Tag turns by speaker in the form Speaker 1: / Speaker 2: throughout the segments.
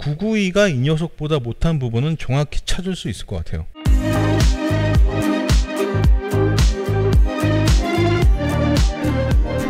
Speaker 1: 992가 이 녀석보다 못한 부분은 정확히 찾을 수 있을 것 같아요.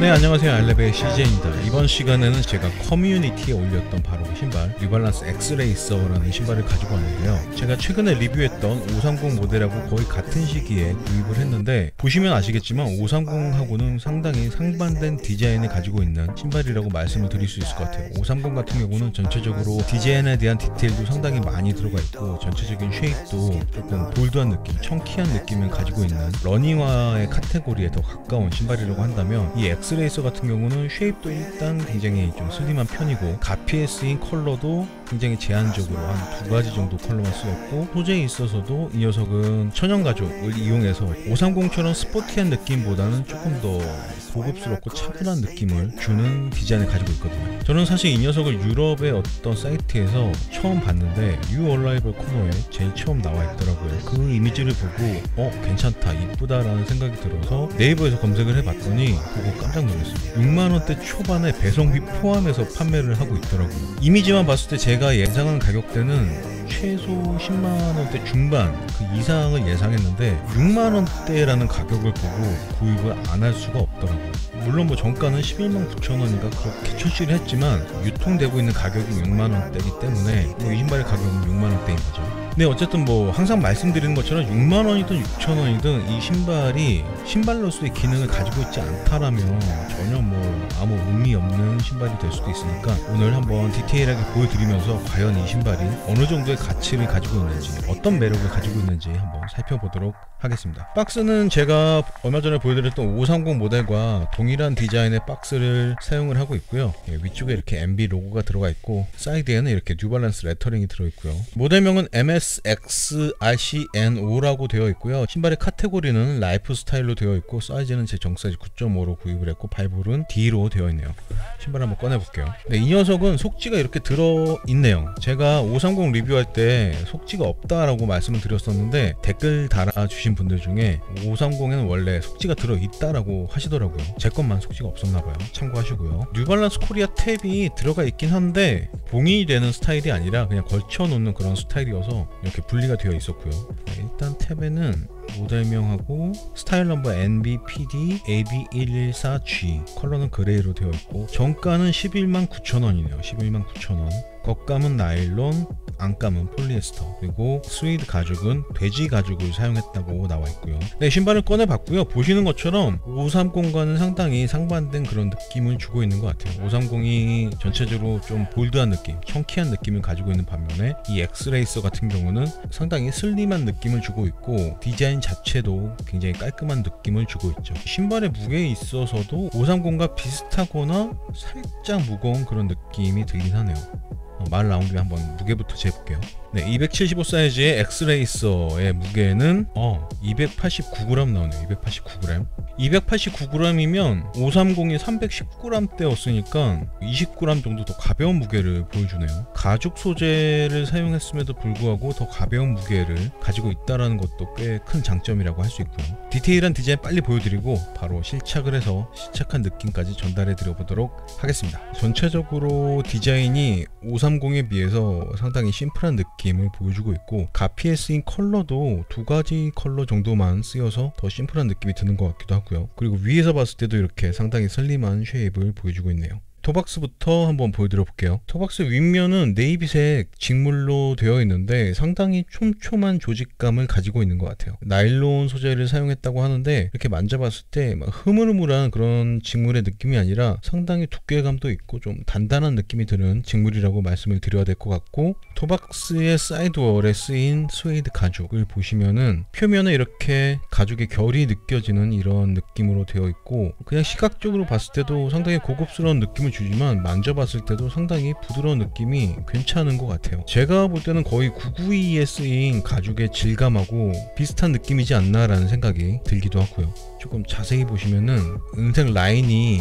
Speaker 1: 네, 안녕하세요. 알레베의 CJ입니다. 이번 시간에는 제가 커뮤니티에 올렸던 바로 신발 뉴발란스 엑스레이서라는 신발을 가지고 왔는데요. 제가 최근에 리뷰했던 530 모델하고 거의 같은 시기에 구입을 했는데, 보시면 아시겠지만 530하고는 상당히 상반된 디자인을 가지고 있는 신발이라고 말씀을 드릴 수 있을 것 같아요. 530 같은 경우는 전체적으로 디자인에 대한 디테일도 상당히 많이 들어가 있고, 전체적인 쉐입도 조금 볼드한 느낌, 청키한 느낌을 가지고 있는 러닝화의 카테고리에 더 가까운 신발이라고 한다면, 이 엑스레이서 같은 경우는 쉐입도 일단 굉장히 좀 슬림한 편이고, 가피에 쓰인 컬러도 굉장히 제한적으로 한 2가지 정도 컬러만 쓰였고, 소재에 있어서도 이 녀석은 천연 가죽을 이용해서 530처럼 스포티한 느낌보다는 조금 더 고급스럽고 차분한 느낌을 주는 디자인을 가지고 있거든요. 저는 사실 이 녀석을 유럽의 어떤 사이트에서 처음 봤는데, 뉴 얼라이벌 코너에 제일 처음 나와 있더라고요. 그 이미지를 보고 괜찮다, 이쁘다라는 생각이 들어서 네이버에서 검색을 해봤더니 보고 깜짝 놀랐어요. 6만원대 초반에 배송비 포함해서 판매를 하고 있더라고요. 이미지만 봤을 때 제가 예상한 가격대는 최소 10만원대 중반 그 이상을 예상했는데, 6만원대라는 가격을 보고 구입을 안 할 수가 없더라고요. 물론 뭐 정가는 11만 9천원인가 그렇게 출시를 했지만 유통되고 있는 가격이 6만원대이기 때문에 이 신발의 가격은 6만원대인 거죠. 네, 어쨌든 뭐 항상 말씀드리는 것처럼 6만원이든 6천원이든 이 신발이 신발로서의 기능을 가지고 있지 않다라면 전혀 뭐 아무 의미 없는 신발이 될 수도 있으니까, 오늘 한번 디테일하게 보여드리면서 과연 이 신발이 어느 정도의 가치를 가지고 있는지, 어떤 매력을 가지고 있는지 한번 살펴보도록 하겠습니다. 박스는 제가 얼마 전에 보여드렸던 530 모델과 동일한 디자인의 박스를 사용을 하고 있고요. 위쪽에 이렇게 MB 로고가 들어가 있고, 사이드에는 이렇게 뉴발란스 레터링이 들어있고요. 모델명은 MSXRCN5라고 되어 있고요. 신발의 카테고리는 라이프 스타일로 되어 있고, 사이즈는 제 정사이즈 9.5로 구입을 했고, 발볼은 D로 되어 있네요. 신발 한번 꺼내볼게요. 네, 이 녀석은 속지가 이렇게 들어있네요. 제가 530 리뷰할 때 속지가 없다라고 말씀을 드렸었는데, 댓글 달아주신 분들 중에 530에는 원래 속지가 들어있다라고 하시더라고요. 제 것만 속지가 없었나봐요. 참고하시고요. 뉴발란스 코리아 탭이 들어가 있긴 한데 봉인이 되는 스타일이 아니라 그냥 걸쳐놓는 그런 스타일이어서 이렇게 분리가 되어 있었고요. 일단 탭에는 모델명하고 스타일 넘버 NBPD AB114G, 컬러는 그레이로 되어 있고, 정가는 11만 9천원이네요 11만 9천원. 겉감은 나일론, 안감은 폴리에스터, 그리고 스위드 가죽은 돼지 가죽을 사용했다고 나와 있고요. 네, 신발을 꺼내봤고요. 보시는 것처럼 530과는 상당히 상반된 그런 느낌을 주고 있는 것 같아요. 530이 전체적으로 좀 볼드한 느낌, 청키한 느낌을 가지고 있는 반면에 이 엑스레이서 같은 경우는 상당히 슬림한 느낌을 주고 있고, 디자인 자체도 굉장히 깔끔한 느낌을 주고 있죠. 신발의 무게에 있어서도 530과 비슷하거나 살짝 무거운 그런 느낌이 들긴 하네요. 말 나온 김에 한번 무게부터 재볼게요. 네, 275 사이즈의 엑스레이서의 무게는 289g 나오네요. 289g. 289g이면 530이 319g대였으니까 20g 정도 더 가벼운 무게를 보여주네요. 가죽 소재를 사용했음에도 불구하고 더 가벼운 무게를 가지고 있다는 것도 꽤 큰 장점이라고 할 수 있고요. 디테일한 디자인 빨리 보여드리고 바로 실착을 해서 실착한 느낌까지 전달해 드려보도록 하겠습니다. 전체적으로 디자인이 530에 비해서 상당히 심플한 느낌을 보여주고 있고, 가피에 쓰인 컬러도 2가지 컬러 정도만 쓰여서 더 심플한 느낌이 드는 것 같기도 하고요. 그리고 위에서 봤을 때도 이렇게 상당히 슬림한 쉐입을 보여주고 있네요. 토박스부터 한번 보여드려 볼게요. 토박스 윗면은 네이비색 직물로 되어 있는데 상당히 촘촘한 조직감을 가지고 있는 것 같아요. 나일론 소재를 사용했다고 하는데, 이렇게 만져봤을 때 막 흐물흐물한 그런 직물의 느낌이 아니라 상당히 두께감도 있고 좀 단단한 느낌이 드는 직물이라고 말씀을 드려야 될 것 같고, 토박스의 사이드월에 쓰인 스웨이드 가죽을 보시면은 표면에 이렇게 가죽의 결이 느껴지는 이런 느낌으로 되어 있고, 그냥 시각적으로 봤을 때도 상당히 고급스러운 느낌을 주지만 만져봤을 때도 상당히 부드러운 느낌이 괜찮은 것 같아요. 제가 볼 때는 거의 992에 쓰인 가죽의 질감하고 비슷한 느낌이지 않나 라는 생각이 들기도 하고요. 조금 자세히 보시면은 은색 라인이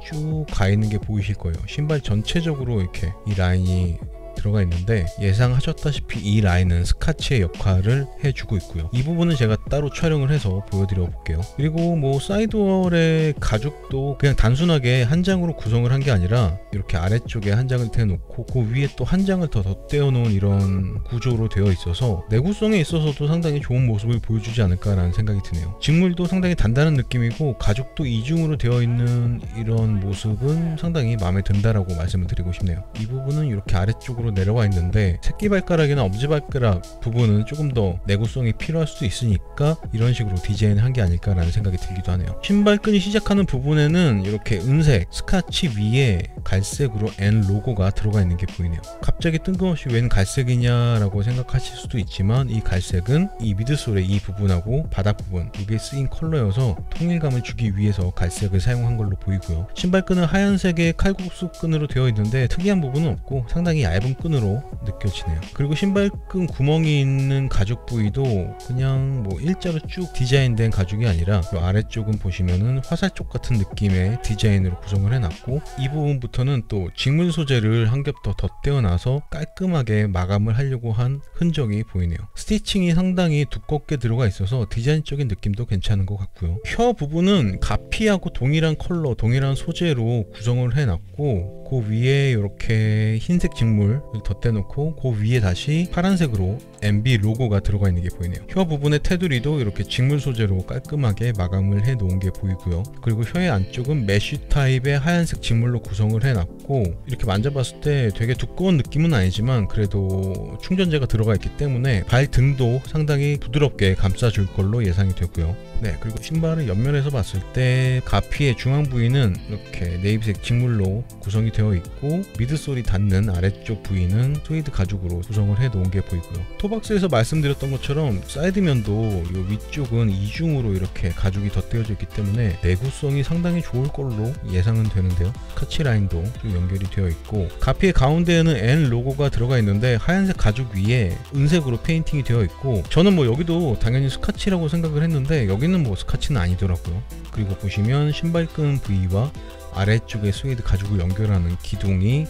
Speaker 1: 쭉 가 있는 게 보이실 거예요. 신발 전체적으로 이렇게 이 라인이 들어가 있는데 예상하셨다시피 이 라인은 스카치의 역할을 해주고 있고요. 이 부분은 제가 따로 촬영을 해서 보여드려 볼게요. 그리고 뭐 사이드월의 가죽도 그냥 단순하게 한 장으로 구성을 한 게 아니라 이렇게 아래쪽에 한 장을 대놓고 그 위에 또 한 장을 더 덧대어 놓은 이런 구조로 되어 있어서 내구성에 있어서도 상당히 좋은 모습을 보여주지 않을까라는 생각이 드네요. 직물도 상당히 단단한 느낌이고 가죽도 이중으로 되어 있는 이런 모습은 상당히 마음에 든다라고 말씀을 드리고 싶네요. 이 부분은 이렇게 아래쪽으로 내려와 있는데 새끼발가락이나 엄지발가락 부분은 조금 더 내구성이 필요할 수도 있으니까 이런 식으로 디자인을 한 게 아닐까라는 생각이 들기도 하네요. 신발끈이 시작하는 부분에는 이렇게 은색 스카치 위에 갈색으로 N 로고가 들어가 있는 게 보이네요. 갑자기 뜬금없이 웬 갈색이냐라고 생각하실 수도 있지만 이 갈색은 이 미드솔의 이 부분하고 바닥 부분 이게 쓰인 컬러여서 통일감을 주기 위해서 갈색을 사용한 걸로 보이고요. 신발끈은 하얀색의 칼국수 끈으로 되어 있는데 특이한 부분은 없고 상당히 얇은 끈으로 느껴지네요. 그리고 신발끈 구멍이 있는 가죽 부위도 그냥 뭐 일자로 쭉 디자인된 가죽이 아니라 이 아래쪽은 보시면은 화살촉 같은 느낌의 디자인으로 구성을 해놨고 이 부분부터는 또 직물 소재를 한 겹 더 덧대어 놔서 깔끔하게 마감을 하려고 한 흔적이 보이네요. 스티칭이 상당히 두껍게 들어가 있어서 디자인적인 느낌도 괜찮은 것 같고요. 혀 부분은 가피하고 동일한 컬러, 동일한 소재로 구성을 해놨고 그 위에 이렇게 흰색 직물을 덧대놓고 그 위에 다시 파란색으로 MB 로고가 들어가 있는 게 보이네요. 혀 부분의 테두리도 이렇게 직물 소재로 깔끔하게 마감을 해 놓은 게 보이고요. 그리고 혀의 안쪽은 메쉬 타입의 하얀색 직물로 구성을 해놨고 이렇게 만져봤을 때 되게 두꺼운 느낌은 아니지만 그래도 충전재가 들어가 있기 때문에 발등도 상당히 부드럽게 감싸줄 걸로 예상이 되고요. 네, 그리고 신발을 옆면에서 봤을 때 가피의 중앙 부위는 이렇게 네이비색 직물로 구성이 되어 있고 미드솔이 닿는 아래쪽 부위는 스웨이드 가죽으로 구성을 해 놓은 게 보이고요. 토박스에서 말씀드렸던 것처럼 사이드면도 이 위쪽은 이중으로 이렇게 가죽이 덧대어져 있기 때문에 내구성이 상당히 좋을 걸로 예상은 되는데요. 스카치 라인도 좀 연결이 되어 있고 가피의 가운데에는 N 로고가 들어가 있는데 하얀색 가죽 위에 은색으로 페인팅이 되어 있고 저는 뭐 여기도 당연히 스카치라고 생각을 했는데 여기는 뭐 스카치는 아니더라고요. 그리고 보시면 신발끈 부위와 아래쪽에 스웨이드 가죽을 연결하는 기둥이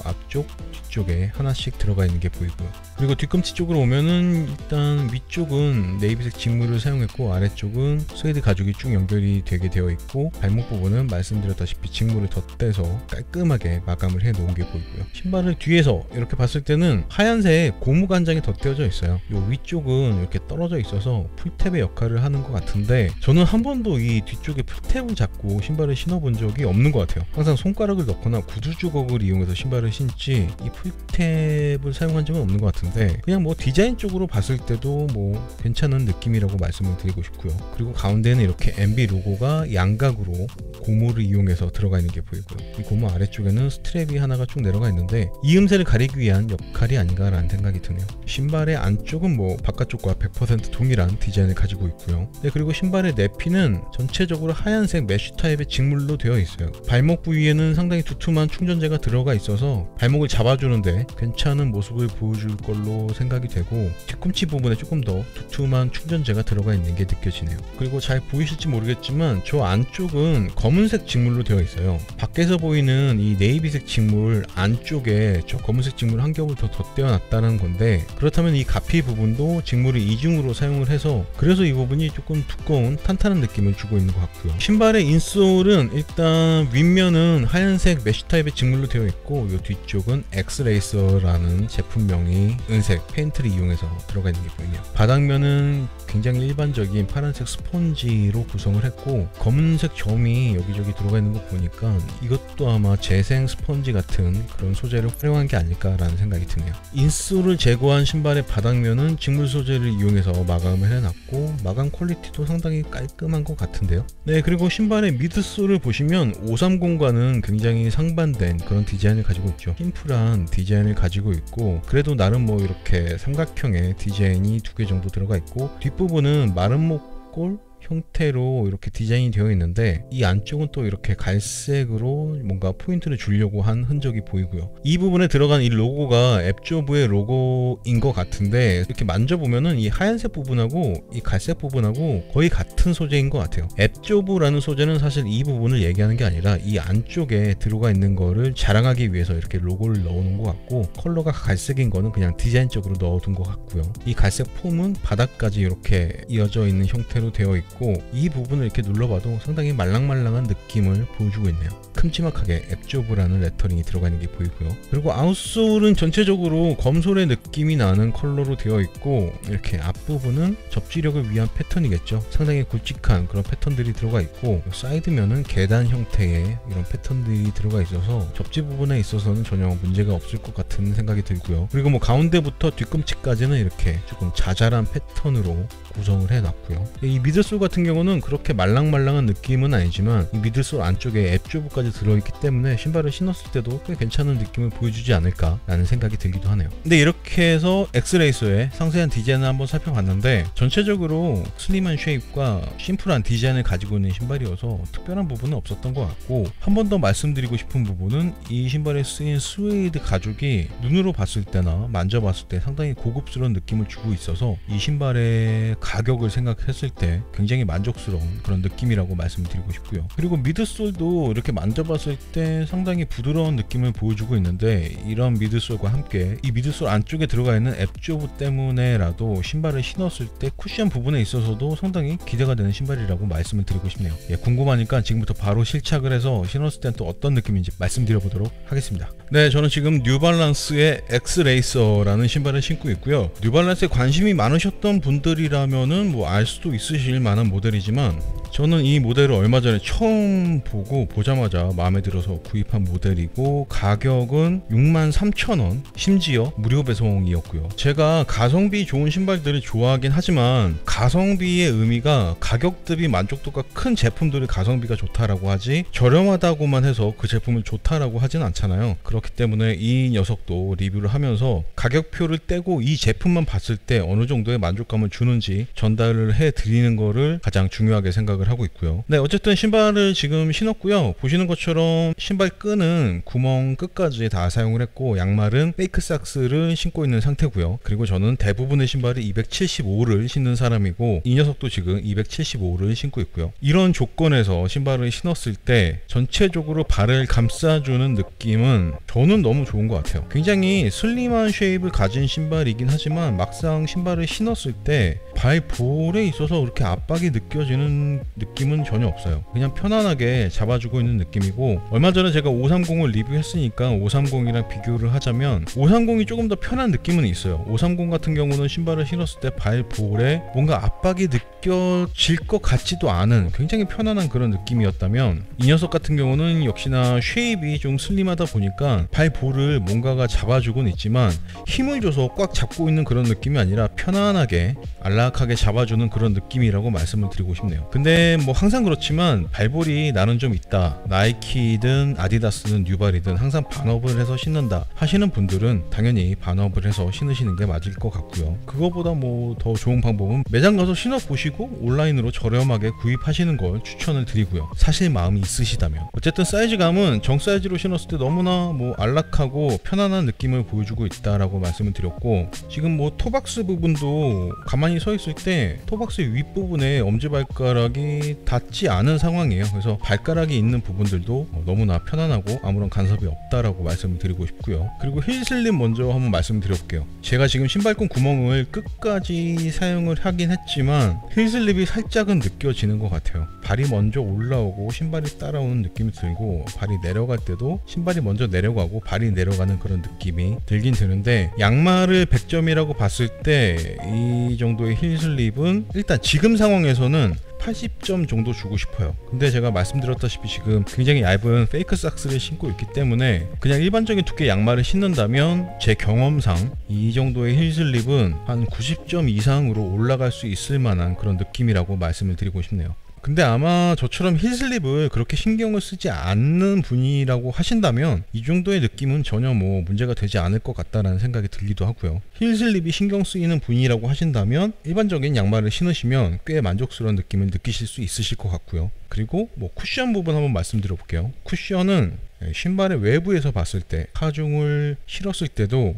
Speaker 1: 앞쪽, 뒤쪽에 하나씩 들어가 있는 게 보이고요. 그리고 뒤꿈치 쪽으로 오면은 일단 위쪽은 네이비색 직물을 사용했고 아래쪽은 스웨이드 가죽이 쭉 연결이 되게 되어 있고 발목 부분은 말씀드렸다시피 직물을 덧대서 깔끔하게 마감을 해 놓은 게 보이고요. 신발을 뒤에서 이렇게 봤을 때는 하얀색 고무 간장이 덧대어져 있어요. 요 위쪽은 이렇게 떨어져 있어서 풀탭의 역할을 하는 것 같은데 저는 한 번도 이 뒤쪽에 풀탭을 잡고 신발을 신어본 적이 없는 것 같아요. 항상 손가락을 넣거나 구두 주걱을 이용해서 신발을 신지 이 풀탭을 사용한 적은 없는 것 같은데 그냥 뭐 디자인적으로 봤을 때도 뭐 괜찮은 느낌이라고 말씀을 드리고 싶고요. 그리고 가운데는 이렇게 MB 로고가 양각으로 고무를 이용해서 들어가 있는 게 보이고요. 이 고무 아래쪽에는 스트랩이 하나가 쭉 내려가 있는데 이음새를 가리기 위한 역할이 아닌가라는 생각이 드네요. 신발의 안쪽은 뭐 바깥쪽과 100% 동일한 디자인을 가지고 있고요. 네, 그리고 신발의 내피는 전체적으로 하얀색 메쉬 타입의 직물로 되어 있어요. 발목 부위에는 상당히 두툼한 충전재가 들어가 있어서 발목을 잡아주는데 괜찮은 모습을 보여줄 걸로 생각이 되고 뒤꿈치 부분에 조금 더 두툼한 충전재가 들어가 있는 게 느껴지네요. 그리고 잘 보이실지 모르겠지만 저 안쪽은 검은색 직물로 되어 있어요. 밖에서 보이는 이 네이비색 직물 안쪽에 저 검은색 직물 한 겹을 더 덧대어 놨다는 건데 그렇다면 이 가피 부분도 직물을 이중으로 사용을 해서 그래서 이 부분이 조금 두꺼운 탄탄한 느낌을 주고 있는 것 같고요. 신발의 인솔은 일단 윗면은 하얀색 메쉬 타입의 직물로 되어 있고 이 뒤쪽은 엑스레이서라는 제품명이 은색 페인트를 이용해서 들어가 있는 게 보이네요. 바닥면은 굉장히 일반적인 파란색 스펀지로 구성을 했고 검은색 점이 여기저기 들어가 있는 거 보니까 이것도 아마 재생 스펀지 같은 그런 소재를 활용한 게 아닐까라는 생각이 드네요. 인솔을 제거한 신발의 바닥면은 직물 소재를 이용해서 마감을 해놨고 마감 퀄리티도 상당히 깔끔한 것 같은데요. 네, 그리고 신발의 미드솔을 보시면 530과는 굉장히 상반된 그런 디자인을 가지고 있죠. 심플한 디자인을 가지고 있고 그래도 나름 뭐 이렇게 삼각형의 디자인이 2개 정도 들어가 있고 뒷부분은 마른 목골 형태로 이렇게 디자인이 되어 있는데 이 안쪽은 또 이렇게 갈색으로 뭔가 포인트를 주려고 한 흔적이 보이고요. 이 부분에 들어간 이 로고가 앱조브의 로고인 것 같은데 이렇게 만져보면은 이 하얀색 부분하고 이 갈색 부분하고 거의 같은 소재인 것 같아요. 앱조브라는 소재는 사실 이 부분을 얘기하는 게 아니라 이 안쪽에 들어가 있는 거를 자랑하기 위해서 이렇게 로고를 넣어놓은 것 같고, 컬러가 갈색인 거는 그냥 디자인적으로 넣어둔 것 같고요. 이 갈색 폼은 바닥까지 이렇게 이어져 있는 형태로 되어 있고, 이 부분을 이렇게 눌러봐도 상당히 말랑말랑한 느낌을 보여주고 있네요. 큼지막하게 앱조브라는 레터링이 들어가 있는 게 보이고요. 그리고 아웃솔은 전체적으로 검솔의 느낌이 나는 컬러로 되어 있고, 이렇게 앞부분은 접지력을 위한 패턴이겠죠. 상당히 굵직한 그런 패턴들이 들어가 있고, 사이드면은 계단 형태의 이런 패턴들이 들어가 있어서 접지 부분에 있어서는 전혀 문제가 없을 것 같은 생각이 들고요. 그리고 뭐 가운데부터 뒤꿈치까지는 이렇게 조금 자잘한 패턴으로 구성을 해놨고요. 이 미들솔 같은 경우는 그렇게 말랑말랑한 느낌은 아니지만 이 미들솔 안쪽에 앱조브까지 들어있기 때문에 신발을 신었을 때도 꽤 괜찮은 느낌을 보여주지 않을까 라는 생각이 들기도 하네요. 근데 이렇게 해서 엑스레이서의 상세한 디자인을 한번 살펴봤는데, 전체적으로 슬림한 쉐입과 심플한 디자인을 가지고 있는 신발이어서 특별한 부분은 없었던 것 같고, 한 번 더 말씀드리고 싶은 부분은 이 신발에 쓰인 스웨이드 가죽이 눈으로 봤을 때나 만져봤을 때 상당히 고급스러운 느낌을 주고 있어서 이 신발의 가격을 생각했을 때 굉장히 만족스러운 그런 느낌이라고 말씀드리고 싶고요. 그리고 미드솔도 이렇게 만져봤을 때 상당히 부드러운 느낌을 보여주고 있는데, 이런 미드솔과 함께 이 미드솔 안쪽에 들어가 있는 앱조브 때문에라도 신발을 신었을 때 쿠션 부분에 있어서도 상당히 기대가 되는 신발이라고 말씀을 드리고 싶네요. 궁금하니까 지금부터 바로 실착을 해서 신었을 땐 또 어떤 느낌인지 말씀드려 보도록 하겠습니다. 네, 저는 지금 뉴발란스의 엑스레이서라는 신발을 신고 있고요. 뉴발란스에 관심이 많으셨던 분들이라면은 뭐 알 수도 있으실 만한 모델이지만, 저는 이 모델을 얼마 전에 처음 보자마자 마음에 들어서 구입한 모델이고, 가격은 63,000원, 심지어 무료 배송이었고요. 제가 가성비 좋은 신발들을 좋아하긴 하지만 가성비의 의미가 가격 대비 만족도가 큰 제품들이 가성비가 좋다라고 하지, 저렴하다고만 해서 그 제품을 좋다라고 하진 않잖아요. 그렇기 때문에 이 녀석도 리뷰를 하면서 가격표를 떼고 이 제품만 봤을 때 어느 정도의 만족감을 주는지 전달을 해드리는 거를 가장 중요하게 생각을 하고 있고요. 네, 어쨌든 신발을 지금 신었고요. 보시는 것처럼 신발 끈은 구멍 끝까지 다 사용을 했고, 양말은 페이크 삭스를 신고 있는 상태고요. 그리고 저는 대부분의 신발을 275를 신는 사람이고, 이 녀석도 지금 275를 신고 있고요. 이런 조건에서 신발을 신었을 때 전체적으로 발을 감싸주는 느낌은 저는 너무 좋은 것 같아요. 굉장히 슬림한 쉐입을 가진 신발이긴 하지만 막상 신발을 신었을 때 발볼에 있어서 그렇게 압박이 느껴지는 느낌은 전혀 없어요. 그냥 편안하게 잡아주고 있는 느낌이고, 얼마 전에 제가 530을 리뷰했으니까 530이랑 비교를 하자면 530이 조금 더 편한 느낌은 있어요. 530 같은 경우는 신발을 신었을 때 발볼에 뭔가 압박이 느껴질 것 같지도 않은 굉장히 편안한 그런 느낌이었다면, 이 녀석 같은 경우는 역시나 쉐입이 좀 슬림하다 보니까 발볼을 뭔가가 잡아주곤 있지만 힘을 줘서 꽉 잡고 있는 그런 느낌이 아니라 편안하게 안락하게 잡아주는 그런 느낌이라고 말씀을 드리고 싶네요. 근데 뭐 항상 그렇지만 발볼이 나는 좀 있다, 나이키든 아디다스든 뉴발이든 항상 반업을 해서 신는다 하시는 분들은 당연히 반업을 해서 신으시는 게 맞을 것 같고요. 그거보다 뭐 더 좋은 방법은 매장 가서 신어보시고 온라인으로 저렴하게 구입하시는 걸 추천을 드리고요. 사실 마음이 있으시다면. 어쨌든 사이즈감은 정 사이즈로 신었을 때 너무나 뭐 안락하고 편안한 느낌을 보여주고 있다라고 말씀을 드렸고, 지금 뭐 토박스 부분도 가만히 서 있을 때 토박스 윗부분에 엄지발가락이 닿지 않은 상황이에요. 그래서 발가락이 있는 부분들도 너무나 편안하고 아무런 간섭이 없다라고 말씀을 드리고 싶고요. 그리고 힐 슬립 먼저 한번 말씀드려볼게요. 제가 지금 신발끈 구멍을 끝까지 사용을 하긴 했지만 힐 슬립이 살짝은 느껴지는 것 같아요. 발이 먼저 올라오고 신발이 따라오는 느낌이 들고, 발이 내려갈 때도 신발이 먼저 내려가고 발이 내려가는 그런 느낌이 들긴 드는데, 양말을 100점이라고 봤을 때 이 정도의 힐 슬립은 일단 지금 상황에서는 80점 정도 주고 싶어요. 근데 제가 말씀드렸다시피 지금 굉장히 얇은 페이크 삭스를 신고 있기 때문에 그냥 일반적인 두께 양말을 신는다면 제 경험상 이 정도의 힐 슬립은 한 90점 이상으로 올라갈 수 있을 만한 그런 느낌이라고 말씀을 드리고 싶네요. 근데 아마 저처럼 힐슬립을 그렇게 신경을 쓰지 않는 분이라고 하신다면 이 정도의 느낌은 전혀 뭐 문제가 되지 않을 것 같다라는 생각이 들기도 하고요. 힐슬립이 신경 쓰이는 분이라고 하신다면 일반적인 양말을 신으시면 꽤 만족스러운 느낌을 느끼실 수 있으실 것 같고요. 그리고 뭐 쿠션 부분 한번 말씀드려 볼게요. 쿠션은 신발의 외부에서 봤을 때 하중을 신었을 때도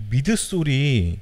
Speaker 1: 미드솔이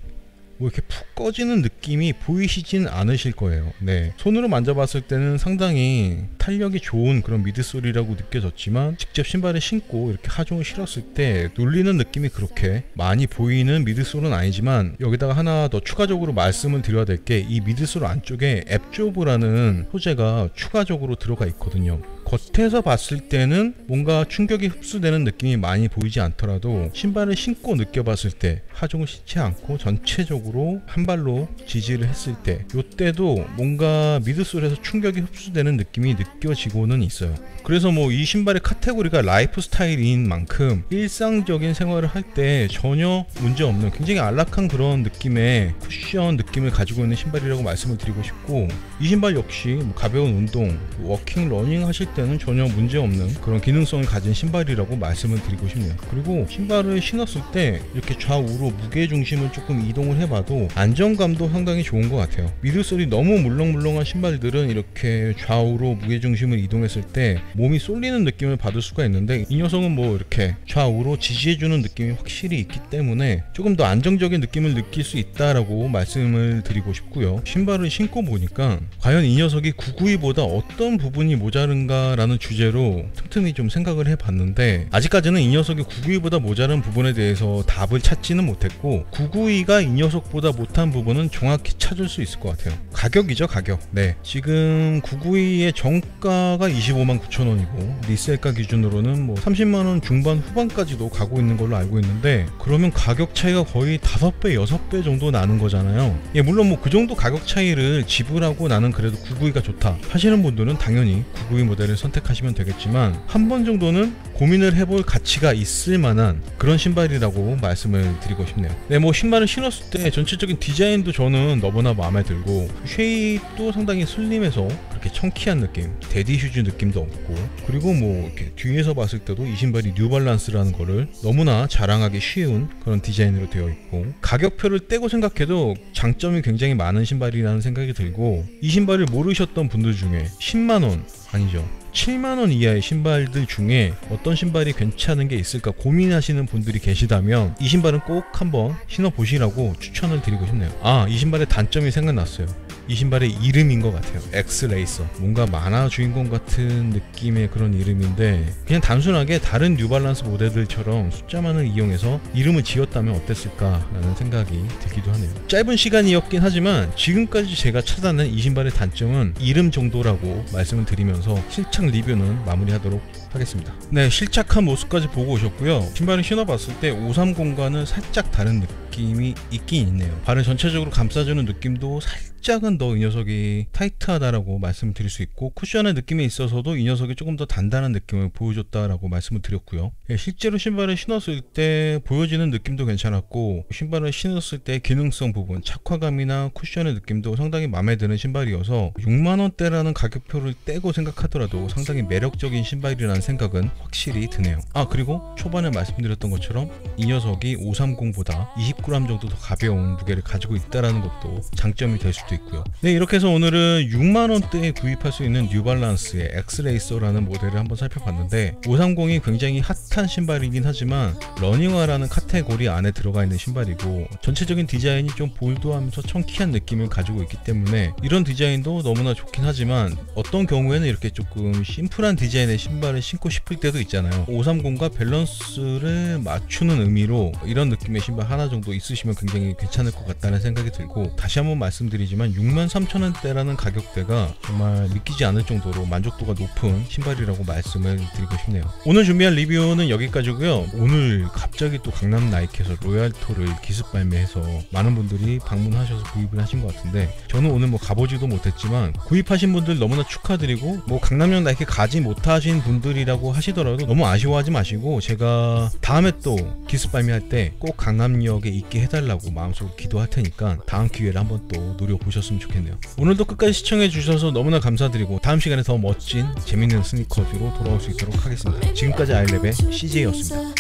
Speaker 1: 뭐 이렇게 푹 꺼지는 느낌이 보이시진 않으실 거예요. 네, 손으로 만져봤을 때는 상당히 탄력이 좋은 그런 미드솔이라고 느껴졌지만 직접 신발을 신고 이렇게 하중을 신었을 때 눌리는 느낌이 그렇게 많이 보이는 미드솔은 아니지만, 여기다가 하나 더 추가적으로 말씀을 드려야 될 게 이 미드솔 안쪽에 앱조브라는 소재가 추가적으로 들어가 있거든요. 겉에서 봤을 때는 뭔가 충격이 흡수되는 느낌이 많이 보이지 않더라도 신발을 신고 느껴봤을 때 하중을 신지 않고 전체적으로 한 발로 지지를 했을 때 이때도 뭔가 미드솔에서 충격이 흡수되는 느낌이 느껴지고는 있어요. 그래서 뭐 이 신발의 카테고리가 라이프 스타일인 만큼 일상적인 생활을 할 때 전혀 문제없는 굉장히 안락한 그런 느낌의 쿠션 느낌을 가지고 있는 신발이라고 말씀을 드리고 싶고, 이 신발 역시 뭐 가벼운 운동, 워킹, 러닝 하실 때는 전혀 문제없는 그런 기능성을 가진 신발이라고 말씀을 드리고 싶네요. 그리고 신발을 신었을 때 이렇게 좌우로 무게중심을 조금 이동을 해봐도 안정감도 상당히 좋은 것 같아요. 미드솔이 너무 물렁물렁한 신발들은 이렇게 좌우로 무게중심을 이동했을 때 몸이 쏠리는 느낌을 받을 수가 있는데, 이 녀석은 뭐 이렇게 좌우로 지지해주는 느낌이 확실히 있기 때문에 조금 더 안정적인 느낌을 느낄 수 있다라고 말씀을 드리고 싶고요. 신발을 신고 보니까 과연 이 녀석이 992보다 어떤 부분이 모자른가 라는 주제로 틈틈이 좀 생각을 해봤는데, 아직까지는 이 녀석이 992보다 모자른 부분에 대해서 답을 찾지는 못했고, 992가 이 녀석보다 못한 부분은 정확히 찾을 수 있을 것 같아요. 가격이죠, 가격. 네, 지금 992의 정가가 259,000원이고 리셀가 기준으로는 뭐 30만원 중반 후반까지도 가고 있는 걸로 알고 있는데, 그러면 가격 차이가 거의 5배, 6배 정도 나는 거잖아요. 예, 물론 뭐 그 정도 가격 차이를 지불하고 나는 그래도 992가 좋다 하시는 분들은 당연히 992 모델을 선택하시면 되겠지만, 한 번 정도는 고민을 해볼 가치가 있을 만한 그런 신발이라고 말씀을 드리고 싶네요. 네, 뭐 신발을 신었을 때 전체적인 디자인도 저는 너무나 마음에 들고, 쉐입도 상당히 슬림해서 그렇게 청키한 느낌, 데디 슈즈 느낌도 없고, 그리고 뭐 이렇게 뒤에서 봤을 때도 이 신발이 뉴발란스라는 거를 너무나 자랑하기 쉬운 그런 디자인으로 되어 있고, 가격표를 떼고 생각해도 장점이 굉장히 많은 신발이라는 생각이 들고, 이 신발을 모르셨던 분들 중에 10만원 아니죠, 7만원 이하의 신발들 중에 어떤 신발이 괜찮은 게 있을까 고민하시는 분들이 계시다면 이 신발은 꼭 한번 신어보시라고 추천을 드리고 싶네요. 아, 이 신발의 단점이 생각났어요. 이 신발의 이름인 것 같아요. 엑스레이서. 뭔가 만화 주인공 같은 느낌의 그런 이름인데, 그냥 단순하게 다른 뉴발란스 모델들처럼 숫자만을 이용해서 이름을 지었다면 어땠을까 라는 생각이 들기도 하네요. 짧은 시간이었긴 하지만 지금까지 제가 찾아낸 이 신발의 단점은 이름 정도라고 말씀을 드리면서 실착 리뷰는 마무리하도록 하겠습니다. 네, 실착한 모습까지 보고 오셨고요. 신발을 신어봤을 때 530과는 살짝 다른 느낌이 있긴 있네요. 발을 전체적으로 감싸주는 느낌도 살짝은 더 이 녀석이 타이트하다라고 말씀을 드릴 수 있고, 쿠션의 느낌에 있어서도 이 녀석이 조금 더 단단한 느낌을 보여줬다라고 말씀을 드렸고요. 예, 실제로 신발을 신었을 때 보여지는 느낌도 괜찮았고, 신발을 신었을 때 기능성 부분, 착화감이나 쿠션의 느낌도 상당히 마음에 드는 신발이어서 6만원대라는 가격표를 떼고 생각하더라도 상당히 매력적인 신발이라는 생각은 확실히 드네요. 아, 그리고 초반에 말씀드렸던 것처럼 이 녀석이 530보다 20g 정도 더 가벼운 무게를 가지고 있다는 것도 장점이 될 수도 있고요. 네, 이렇게 해서 오늘은 6만원대에 구입할 수 있는 뉴발란스의 엑스레이서라는 모델을 한번 살펴봤는데, 530이 굉장히 핫한 신발이긴 하지만 러닝화라는 카테고리 안에 들어가 있는 신발이고, 전체적인 디자인이 좀 볼드하면서 청키한 느낌을 가지고 있기 때문에 이런 디자인도 너무나 좋긴 하지만, 어떤 경우에는 이렇게 조금 심플한 디자인의 신발을 신고 싶을 때도 있잖아요. 530과 밸런스를 맞추는 의미로 이런 느낌의 신발 하나 정도 있으시면 굉장히 괜찮을 것 같다는 생각이 들고, 다시 한번 말씀드리지만 63,000원대라는 가격대가 정말 믿기지 않을 정도로 만족도가 높은 신발이라고 말씀을 드리고 싶네요. 오늘 준비한 리뷰는 여기까지고요. 오늘 갑자기 또 강남 나이키에서 로얄토를 기습 발매해서 많은 분들이 방문하셔서 구입을 하신 것 같은데, 저는 오늘 뭐 가보지도 못했지만 구입하신 분들 너무나 축하드리고, 뭐 강남역 나이키 가지 못하신 분들이라고 하시더라도 너무 아쉬워하지 마시고, 제가 다음에 또 기습 발매할 때 꼭 강남역에 있게 해달라고 마음속으로 기도할 테니까 다음 기회를 한번 또 노려보시죠. 보셨으면 좋겠네요. 오늘도 끝까지 시청해 주셔서 너무나 감사드리고 다음 시간에 더 멋진 재밌는 스니커즈로 돌아올 수 있도록 하겠습니다. 지금까지 아이랩의 CJ였습니다.